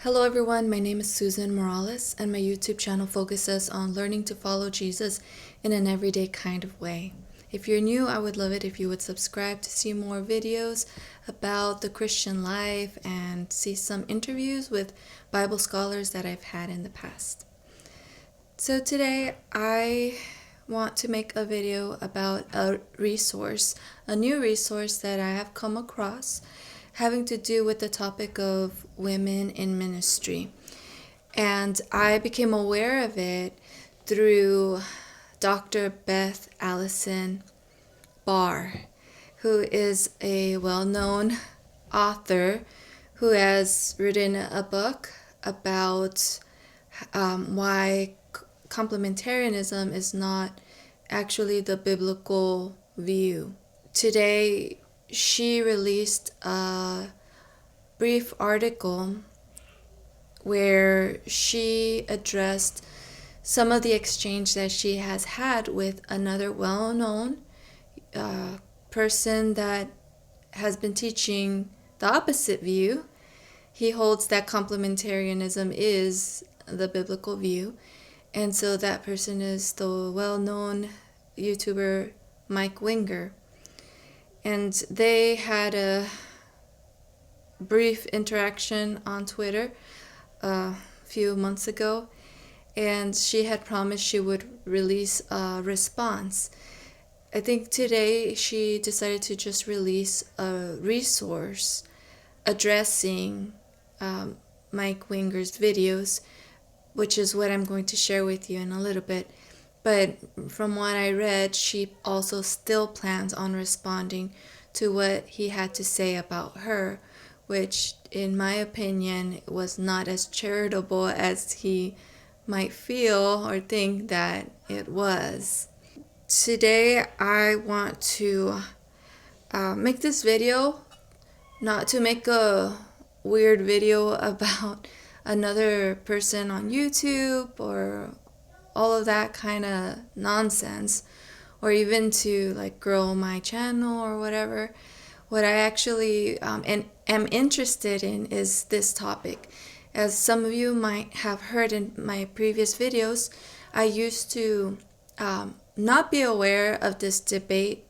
Hello everyone, my name is Susan Morales and my YouTube channel focuses on learning to follow Jesus in an everyday kind of way. If you're new, I would love it if you would subscribe to see more videos about the Christian life and see some interviews with Bible scholars that I've had in the past. So today I want to make a video about a new resource that I have come across having to do with the topic of women in ministry. And I became aware of it through Dr. Beth Allison Barr, who is a well-known author who has written a book about why complementarianism is not actually the biblical view. Today, she released a brief article where she addressed some of the exchange that she has had with another well-known person that has been teaching the opposite view. He holds that complementarianism is the biblical view, and so that person is the well-known YouTuber Mike Winger. And they had a brief interaction on Twitter a few months ago, and she had promised she would release a response. I think today she decided to just release a resource addressing Mike Winger's videos, which is what I'm going to share with you in a little bit. But from what I read, she also still plans on responding to what he had to say about her, which in my opinion was not as charitable as he might feel or think that it was. Today I want to make this video, not to make a weird video about another person on YouTube or all of that kind of nonsense, or even to like grow my channel or whatever. What I actually am interested in is this topic. As some of you might have heard in my previous videos, I used to not be aware of this debate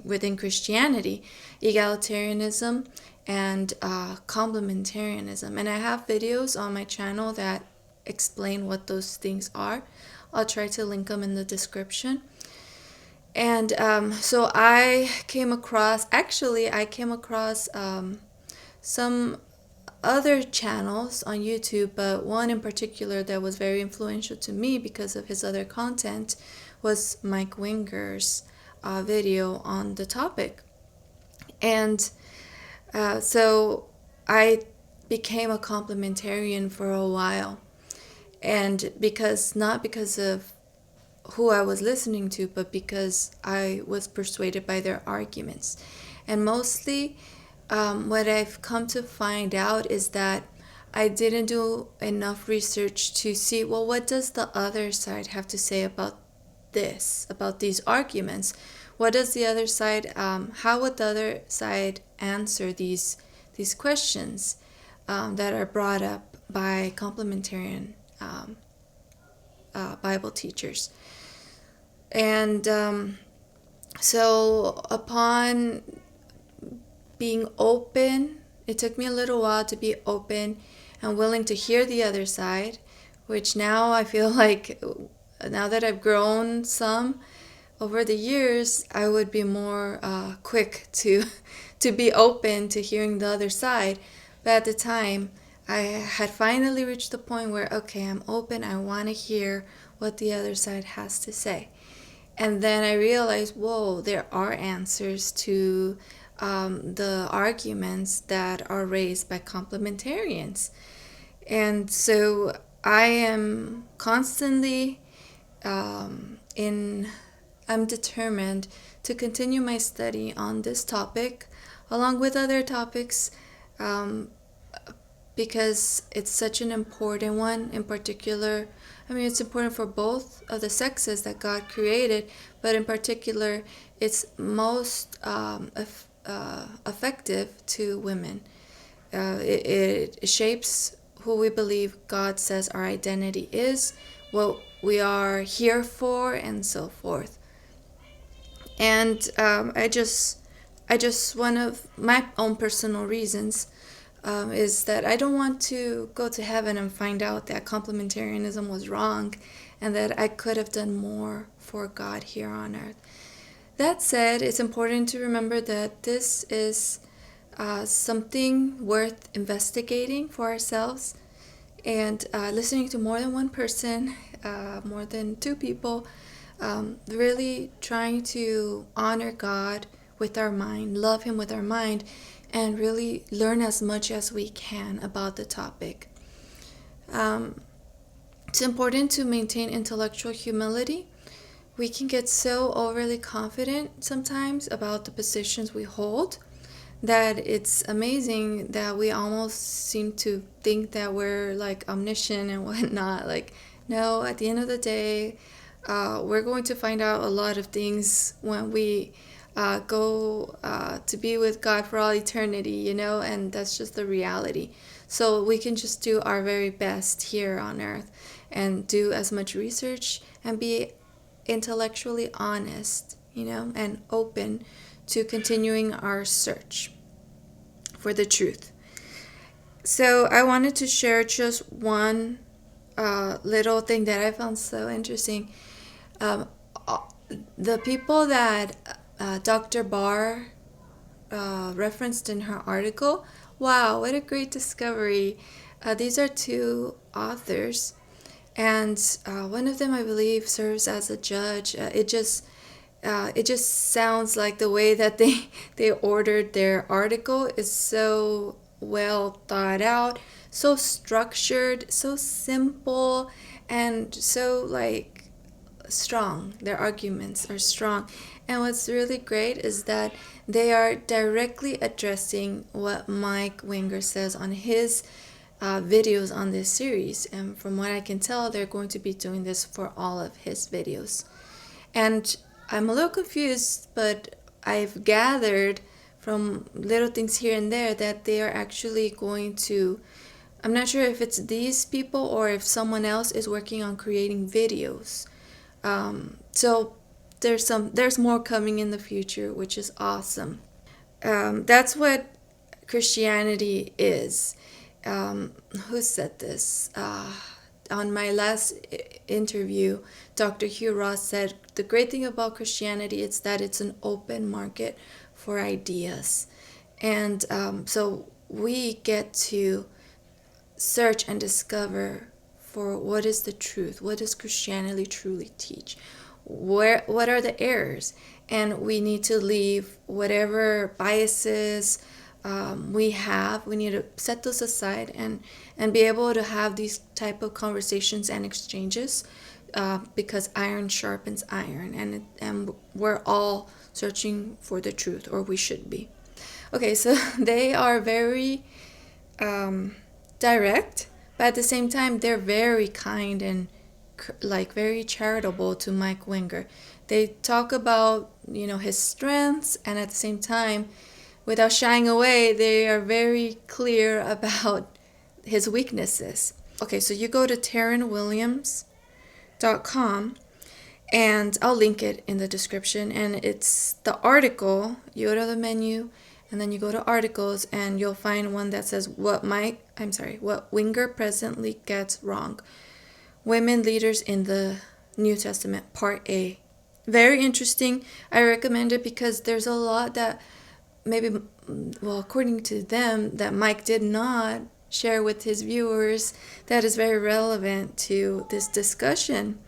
within Christianity, egalitarianism and complementarianism. And I have videos on my channel that explain what those things are. I'll try to link them in the description. And so I came across some other channels on YouTube, but one in particular that was very influential to me because of his other content was Mike Winger's video on the topic. And so I became a complementarian for a while. And not because of who I was listening to, but because I was persuaded by their arguments. And mostly what I've come to find out is that I didn't do enough research to see, well, what does the other side have to say about these arguments? What does the other side, how would the other side answer these questions that are brought up by complementarian Bible teachers? And so upon being open, it took me a little while to be open and willing to hear the other side, which now I feel like, now that I've grown some over the years, I would be more quick to be open to hearing the other side. But at the time, I had finally reached the point where, okay, I'm open, I want to hear what the other side has to say. And then I realized, whoa, there are answers to the arguments that are raised by complementarians. And so I am constantly I'm determined to continue my study on this topic along with other topics, because it's such an important one. In particular, I mean, it's important for both of the sexes that God created, but in particular, it's most effective to women. It shapes who we believe God says our identity is, what we are here for, and so forth. And I just one of my own personal reasons is that I don't want to go to heaven and find out that complementarianism was wrong and that I could have done more for God here on earth. That said, it's important to remember that this is something worth investigating for ourselves, and listening to more than one person, more than two people, really trying to honor God with our mind, love Him with our mind, and really learn as much as we can about the topic. It's important to maintain intellectual humility. We can get so overly confident sometimes about the positions we hold that it's amazing that we almost seem to think that we're like omniscient and whatnot. Like, no, at the end of the day, we're going to find out a lot of things when we go to be with God for all eternity, and that's just the reality. So we can just do our very best here on earth and do as much research and be intellectually honest, and open to continuing our search for the truth. So I wanted to share just one little thing that I found so interesting. The people that Dr. Barr referenced in her article, wow, what a great discovery. These are two authors, and one of them, I believe, serves as a judge. It just sounds like the way that they ordered their article is so well thought out, so structured, so simple, and so strong. Their arguments are strong. And what's really great is that they are directly addressing what Mike Winger says on his videos on this series. And from what I can tell, they're going to be doing this for all of his videos. And I'm a little confused, but I've gathered from little things here and there that they are actually going to, I'm not sure if it's these people or if someone else is working on creating videos. So there's more coming in the future, which is awesome. That's what Christianity is. Who said this? On my last interview, Dr. Hugh Ross said, the great thing about Christianity is that it's an open market for ideas. And so we get to search and discover for what is the truth, what does Christianity truly teach, what are the errors, and we need to leave whatever biases we need to set those aside and be able to have these type of conversations and exchanges, because iron sharpens iron, and we're all searching for the truth, or we should be. Okay, so they are very direct, but at the same time they're very kind and very charitable to Mike Winger. They talk about his strengths, and at the same time, without shying away, they are very clear about his weaknesses. Okay, so you go to TaronWilliams.com, and I'll link it in the description, and it's the article. You go to the menu, and then you go to articles, and you'll find one that says what Winger presently gets wrong. Women Leaders in the New Testament, Part A. Very interesting. I recommend it because there's a lot that according to them, that Mike did not share with his viewers that is very relevant to this discussion.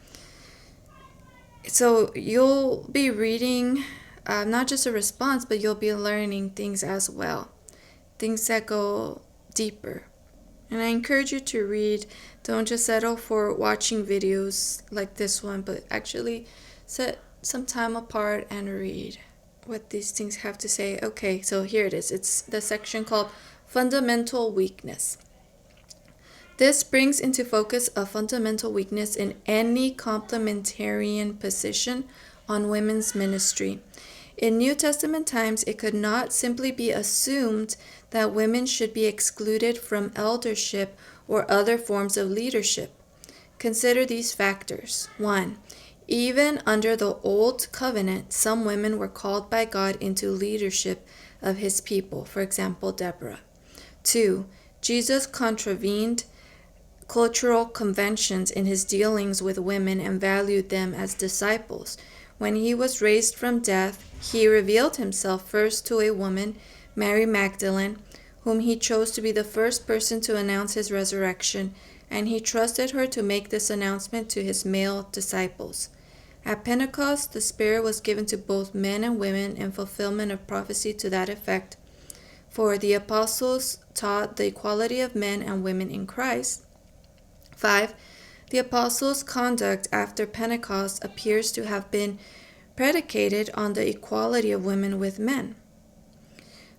So you'll be reading not just a response, but you'll be learning things as well, things that go deeper. And I encourage you to read. Don't just settle for watching videos like this one, but actually set some time apart and read what these things have to say. Okay, so here it is. It's the section called Fundamental Weakness. This brings into focus a fundamental weakness in any complementarian position on women's ministry. In New Testament times, it could not simply be assumed that women should be excluded from eldership or other forms of leadership. Consider these factors. 1. Even under the Old Covenant, some women were called by God into leadership of his people, for example, Deborah. 2. Jesus contravened cultural conventions in his dealings with women and valued them as disciples. When he was raised from death, he revealed himself first to a woman, Mary Magdalene, whom he chose to be the first person to announce his resurrection, and he trusted her to make this announcement to his male disciples. At Pentecost, the Spirit was given to both men and women in fulfillment of prophecy to that effect. For the apostles taught the equality of men and women in Christ. 5. The apostles' conduct after Pentecost appears to have been predicated on the equality of women with men.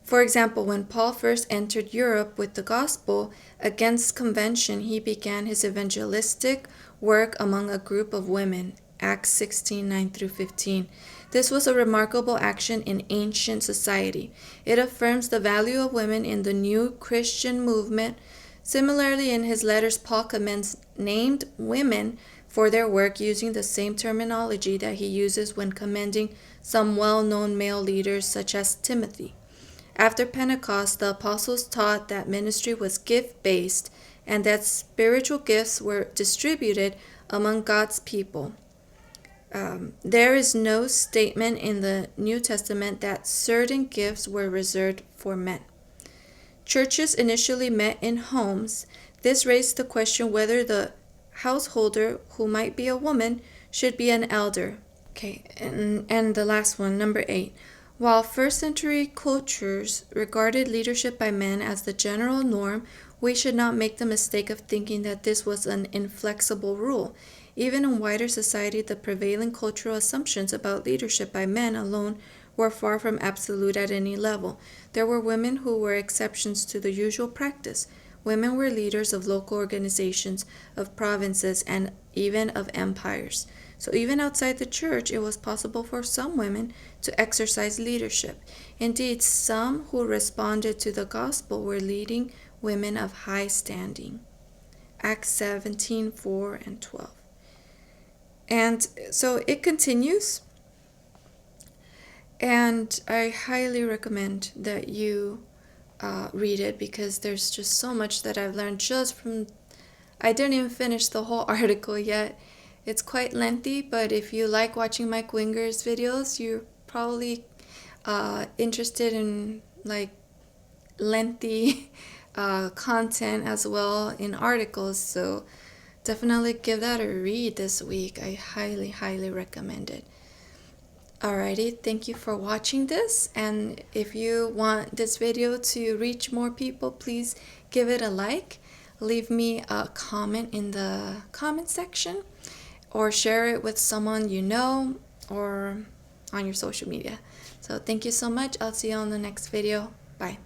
For example, when Paul first entered Europe with the gospel, against convention, he began his evangelistic work among a group of women. Acts 16:9-15. This was a remarkable action in ancient society. It affirms the value of women in the new Christian movement. Similarly, in his letters, Paul commends named women for their work using the same terminology that he uses when commending some well-known male leaders such as Timothy. After Pentecost, the apostles taught that ministry was gift-based and that spiritual gifts were distributed among God's people. There is no statement in the New Testament that certain gifts were reserved for men. Churches initially met in homes. This raised the question whether the householder, who might be a woman, should be an elder. Okay, and the last one, number 8. While first-century cultures regarded leadership by men as the general norm, we should not make the mistake of thinking that this was an inflexible rule. Even in wider society, the prevailing cultural assumptions about leadership by men alone were far from absolute at any level. There were women who were exceptions to the usual practice. Women were leaders of local organizations, of provinces, and even of empires. So even outside the church, it was possible for some women to exercise leadership. Indeed, some who responded to the gospel were leading women of high standing. Acts 17:4-12. And so it continues, and I highly recommend that you read it, because there's just so much that I've learned just from... I didn't even finish the whole article yet. It's quite lengthy, but if you like watching Mike Winger's videos, you're probably interested in like lengthy content as well in articles. So definitely give that a read this week. I highly, highly recommend it. Alrighty, thank you for watching this. And if you want this video to reach more people, please give it a like. Leave me a comment in the comment section, or share it with someone you know, or on your social media. So thank you so much. I'll see you on the next video. Bye.